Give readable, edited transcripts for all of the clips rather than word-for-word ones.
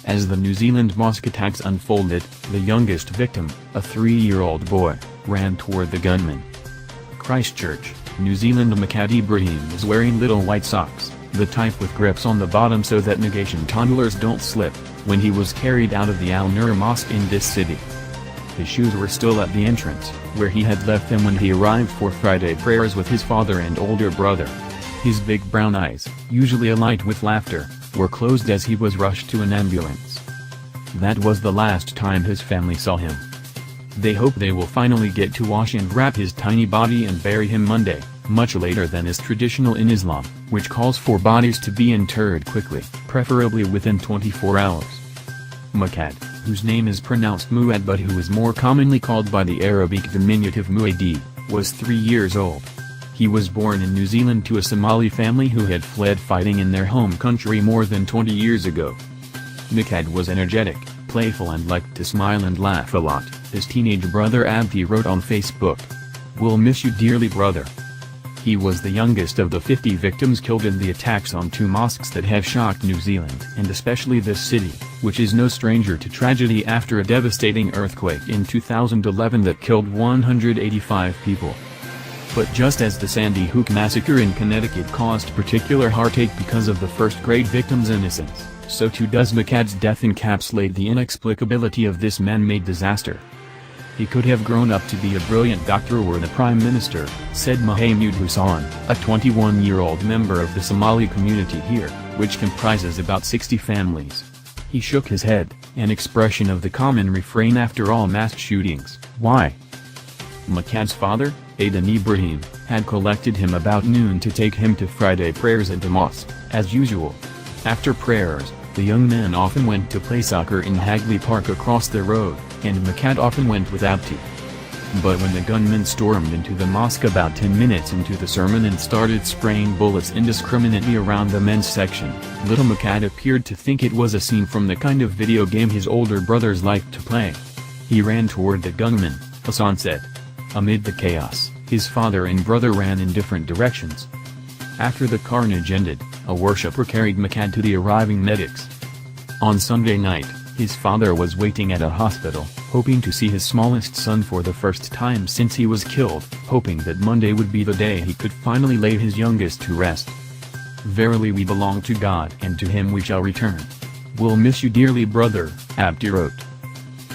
As the New Zealand mosque attacks unfolded, the youngest victim, a 3-year-old boy, ran toward the gunman. Christchurch, New Zealand. Mucad Ibrahim was wearing little white socks, the type with grips on the bottom so that negation toddlers don't slip, when he was carried out of the Noor mosque in this city. His shoes were still at the entrance, where he had left them when he arrived for Friday prayers with his father and older brother. His big brown eyes, usually alight with laughter, were closed as he was rushed to an ambulance. That was the last time his family saw him. They hope they will finally get to wash and wrap his tiny body and bury him Monday, much later than is traditional in Islam, which calls for bodies to be interred quickly, preferably within 24 hours. Mucad, whose name is pronounced Muad but who is more commonly called by the Arabic diminutive Muadi, was 3 years old. He was born in New Zealand to a Somali family who had fled fighting in their home country more than 20 years ago. Mucad was energetic, playful and liked to smile and laugh a lot, his teenage brother Abdi wrote on Facebook. "We'll miss you dearly, brother." He was the youngest of the 50 victims killed in the attacks on 2 mosques that have shocked New Zealand and especially this city, which is no stranger to tragedy after a devastating earthquake in 2011 that killed 185 people. But just as the Sandy Hook massacre in Connecticut caused particular heartache because of the first-grade victims' innocence, so too does Mucad's death encapsulate the inexplicability of this man-made disaster. He could have grown up to be a brilliant doctor or the prime minister, said Mohammed Hussein, a 21-year-old member of the Somali community here, which comprises about 60 families. He shook his head, an expression of the common refrain after all mass shootings, "Why?" Mucad's father, Mucad Ibrahim, had collected him about noon to take him to Friday prayers at the mosque, as usual. After prayers, the young man often went to play soccer in Hagley Park across the road, and Mucad often went with Abdi. But when the gunman stormed into the mosque about 10 minutes into the sermon and started spraying bullets indiscriminately around the men's section, little Mucad appeared to think it was a scene from the kind of video game his older brothers liked to play. He ran toward the gunman, Hassan said. Amid the chaos, his father and brother ran in different directions. After the carnage ended, a worshipper carried Mucad to the arriving medics. On Sunday night, his father was waiting at a hospital, hoping to see his smallest son for the first time since he was killed, hoping that Monday would be the day he could finally lay his youngest to rest. "Verily we belong to God and to Him we shall return. We'll miss you dearly, brother," Abdi wrote.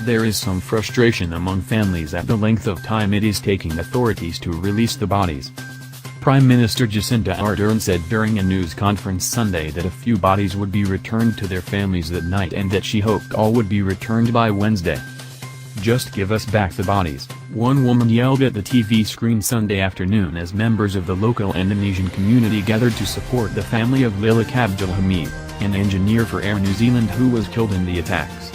There is some frustration among families at the length of time it is taking authorities to release the bodies. Prime Minister Jacinda Ardern said during a news conference Sunday that a few bodies would be returned to their families that night and that she hoped all would be returned by Wednesday. "Just give us back the bodies," one woman yelled at the TV screen Sunday afternoon as members of the local Indonesian community gathered to support the family of Lilik Abdulhamid, an engineer for Air New Zealand who was killed in the attacks.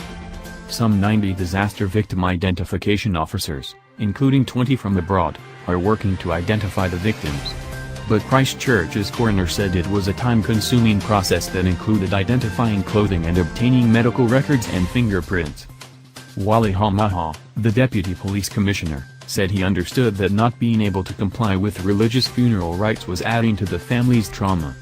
Some 90 disaster victim identification officers, including 20 from abroad, are working to identify the victims. But Christchurch's coroner said it was a time-consuming process that included identifying clothing and obtaining medical records and fingerprints. Wali Hamaha, the deputy police commissioner, said he understood that not being able to comply with religious funeral rites was adding to the family's trauma.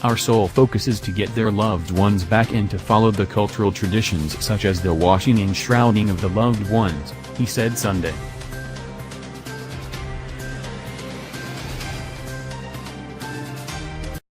"Our sole focus is to get their loved ones back and to follow the cultural traditions such as the washing and shrouding of the loved ones," he said Sunday.